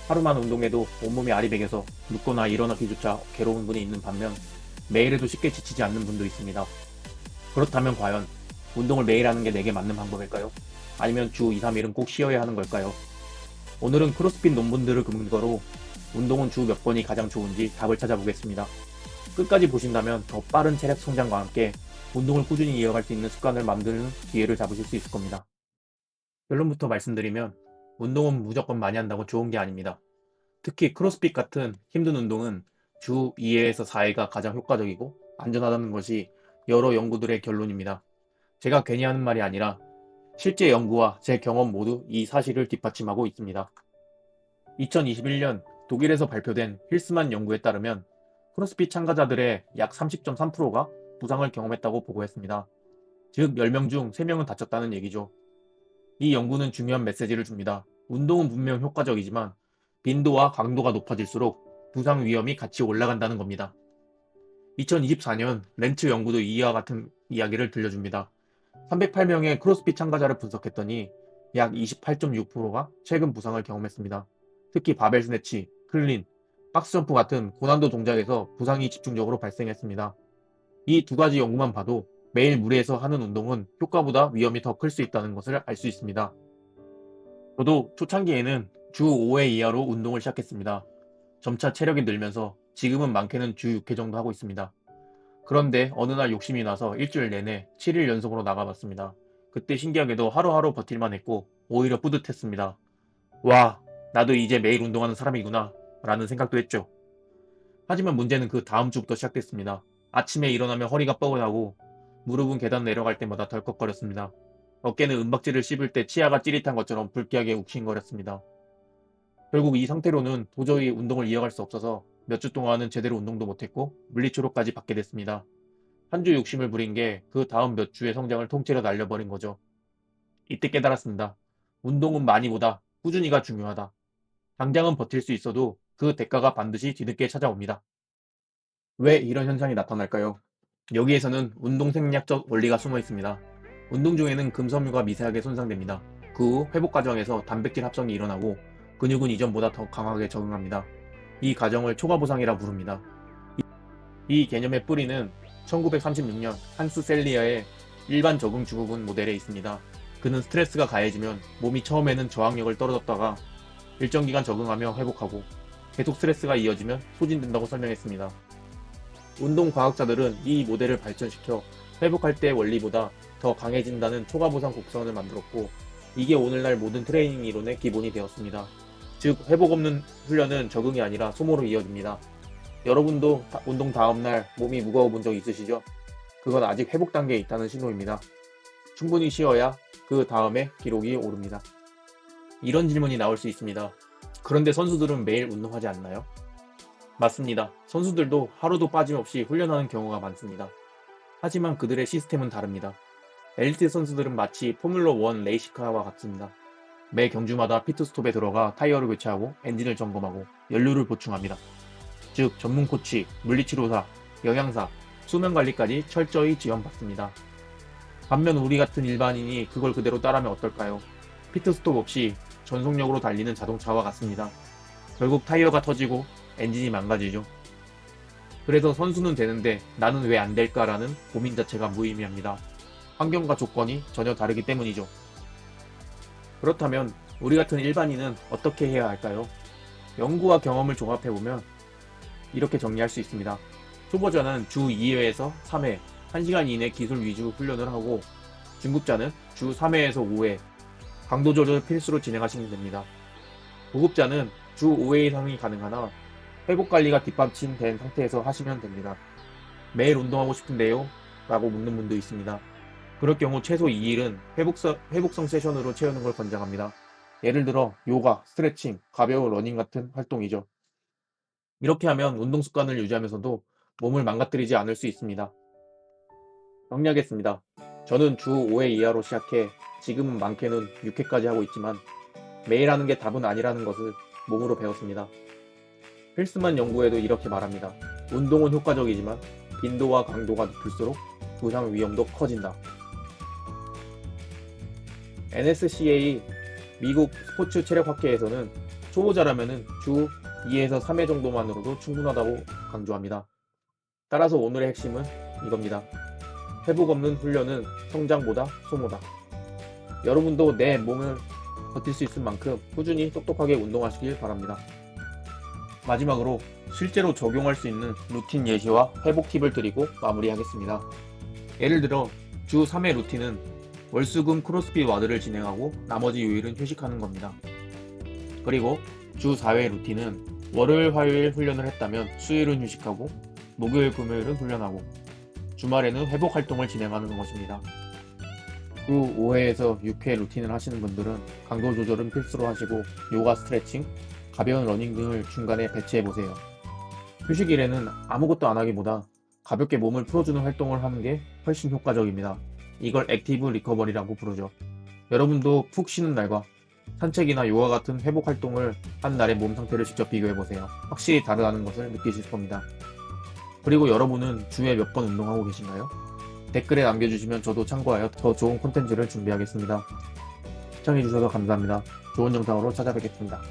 하루만 운동해도 온몸이 아리백여서 눕거나 일어나기조차 괴로운 분이 있는 반면 매일 해도 쉽게 지치지 않는 분도 있습니다. 그렇다면 과연 운동을 매일 하는 게 내게 맞는 방법일까요? 아니면 주 2, 3일은 꼭 쉬어야 하는 걸까요? 오늘은 크로스핏 논문들을 근거로 운동은 주 몇 번이 가장 좋은지 답을 찾아보겠습니다. 끝까지 보신다면 더 빠른 체력 성장과 함께 운동을 꾸준히 이어갈 수 있는 습관을 만드는 기회를 잡으실 수 있을 겁니다. 결론부터 말씀드리면 운동은 무조건 많이 한다고 좋은 게 아닙니다. 특히 크로스핏 같은 힘든 운동은 주 2회에서 4회가 가장 효과적이고 안전하다는 것이 여러 연구들의 결론입니다. 제가 괜히 하는 말이 아니라 실제 연구와 제 경험 모두 이 사실을 뒷받침하고 있습니다. 2021년 독일에서 발표된 힐스만 연구에 따르면 크로스핏 참가자들의 약 30.3%가 부상을 경험했다고 보고했습니다. 즉 10명 중 3명은 다쳤다는 얘기죠. 이 연구는 중요한 메시지를 줍니다. 운동은 분명 효과적이지만 빈도와 강도가 높아질수록 부상 위험이 같이 올라간다는 겁니다. 2024년 렌츠 연구도 이와 같은 이야기를 들려줍니다. 308명의 크로스핏 참가자를 분석했더니 약 28.6%가 최근 부상을 경험했습니다. 특히 바벨 스네치, 클린, 박스점프 같은 고난도 동작에서 부상이 집중적으로 발생했습니다. 이 두 가지 연구만 봐도 매일 무리해서 하는 운동은 효과보다 위험이 더 클 수 있다는 것을 알 수 있습니다. 저도 초창기에는 주 5회 이하로 운동을 시작했습니다. 점차 체력이 늘면서 지금은 많게는 주 6회 정도 하고 있습니다. 그런데 어느 날 욕심이 나서 일주일 내내 7일 연속으로 나가봤습니다. 그때 신기하게도 하루하루 버틸만 했고 오히려 뿌듯했습니다. 와, 나도 이제 매일 운동하는 사람이구나 라는 생각도 했죠. 하지만 문제는 그 다음 주부터 시작됐습니다. 아침에 일어나면 허리가 뻐근하고 무릎은 계단 내려갈 때마다 덜컥거렸습니다. 어깨는 은박지를 씹을 때 치아가 찌릿한 것처럼 불쾌하게 욱신거렸습니다. 결국 이 상태로는 도저히 운동을 이어갈 수 없어서 몇 주 동안은 제대로 운동도 못했고 물리치료까지 받게 됐습니다. 한 주 욕심을 부린 게 그 다음 몇 주의 성장을 통째로 날려버린 거죠. 이때 깨달았습니다. 운동은 많이보다 꾸준히가 중요하다. 당장은 버틸 수 있어도 그 대가가 반드시 뒤늦게 찾아옵니다. 왜 이런 현상이 나타날까요? 여기에서는 운동 생리학적 원리가 숨어 있습니다. 운동 중에는 금섬유가 미세하게 손상됩니다. 그 후 회복 과정에서 단백질 합성이 일어나고 근육은 이전보다 더 강하게 적응합니다. 이 과정을 초과보상이라 부릅니다. 이 개념의 뿌리는 1936년 한스 셀리아의 일반 적응 증후군 모델에 있습니다. 그는 스트레스가 가해지면 몸이 처음에는 저항력을 떨어졌다가 일정 기간 적응하며 회복하고 계속 스트레스가 이어지면 소진된다고 설명했습니다. 운동 과학자들은 이 모델을 발전시켜 회복할 때의 원리보다 더 강해진다는 초과보상 곡선을 만들었고 이게 오늘날 모든 트레이닝 이론의 기본이 되었습니다. 즉 회복 없는 훈련은 적응이 아니라 소모로 이어집니다. 여러분도 운동 다음날 몸이 무거워 본 적 있으시죠? 그건 아직 회복 단계에 있다는 신호입니다. 충분히 쉬어야 그 다음에 기록이 오릅니다. 이런 질문이 나올 수 있습니다. 그런데 선수들은 매일 운동하지 않나요? 맞습니다. 선수들도 하루도 빠짐없이 훈련하는 경우가 많습니다. 하지만 그들의 시스템은 다릅니다. 엘리트 선수들은 마치 포뮬러1 레이시카와 같습니다. 매 경주마다 피트스톱에 들어가 타이어를 교체하고 엔진을 점검하고 연료를 보충합니다. 즉 전문 코치, 물리치료사, 영양사, 수면관리까지 철저히 지원받습니다. 반면 우리 같은 일반인이 그걸 그대로 따르면 어떨까요? 피트스톱 없이 전속력으로 달리는 자동차와 같습니다. 결국 타이어가 터지고 엔진이 망가지죠. 그래서 선수는 되는데 나는 왜 안 될까라는 고민 자체가 무의미합니다. 환경과 조건이 전혀 다르기 때문이죠. 그렇다면 우리 같은 일반인은 어떻게 해야 할까요? 연구와 경험을 종합해보면 이렇게 정리할 수 있습니다. 초보자는 주 2회에서 3회, 1시간 이내 기술 위주 훈련을 하고 중급자는 주 3회에서 5회, 강도 조절 필수로 진행하시면 됩니다. 고급자는 주 5회 이상이 가능하나 회복 관리가 뒷받침된 상태에서 하시면 됩니다. 매일 운동하고 싶은데요? 라고 묻는 분도 있습니다. 그럴 경우 최소 2일은 회복성 세션으로 채우는 걸 권장합니다. 예를 들어 요가, 스트레칭, 가벼운 러닝 같은 활동이죠. 이렇게 하면 운동 습관을 유지하면서도 몸을 망가뜨리지 않을 수 있습니다. 정리하겠습니다. 저는 주 5회 이하로 시작해 지금은 많게는 6회까지 하고 있지만 매일 하는 게 답은 아니라는 것을 몸으로 배웠습니다. 힐스만 연구에도 이렇게 말합니다. 운동은 효과적이지만 빈도와 강도가 높을수록 부상 위험도 커진다. NSCA 미국 스포츠 체력학회에서는 초보자라면 주 2에서 3회 정도만으로도 충분하다고 강조합니다. 따라서 오늘의 핵심은 이겁니다. 회복 없는 훈련은 성장보다 소모다. 여러분도 내 몸을 버틸 수 있을 만큼 꾸준히 똑똑하게 운동하시길 바랍니다. 마지막으로 실제로 적용할 수 있는 루틴 예시와 회복 팁을 드리고 마무리하겠습니다. 예를 들어 주 3회 루틴은 월수금 크로스핏 와드를 진행하고 나머지 요일은 휴식하는 겁니다. 그리고 주 4회 루틴은 월요일, 화요일 훈련을 했다면 수요일은 휴식하고 목요일, 금요일은 훈련하고 주말에는 회복 활동을 진행하는 것입니다. 주 5회에서 6회 루틴을 하시는 분들은 강도 조절은 필수로 하시고 요가, 스트레칭, 가벼운 러닝 등을 중간에 배치해보세요. 휴식일에는 아무것도 안 하기보다 가볍게 몸을 풀어주는 활동을 하는 게 훨씬 효과적입니다. 이걸 액티브 리커버리라고 부르죠. 여러분도 푹 쉬는 날과 산책이나 요가 같은 회복 활동을 한 날의 몸 상태를 직접 비교해보세요. 확실히 다르다는 것을 느끼실 겁니다. 그리고 여러분은 주에 몇 번 운동하고 계신가요? 댓글에 남겨주시면 저도 참고하여 더 좋은 콘텐츠를 준비하겠습니다. 시청해주셔서 감사합니다. 좋은 영상으로 찾아뵙겠습니다.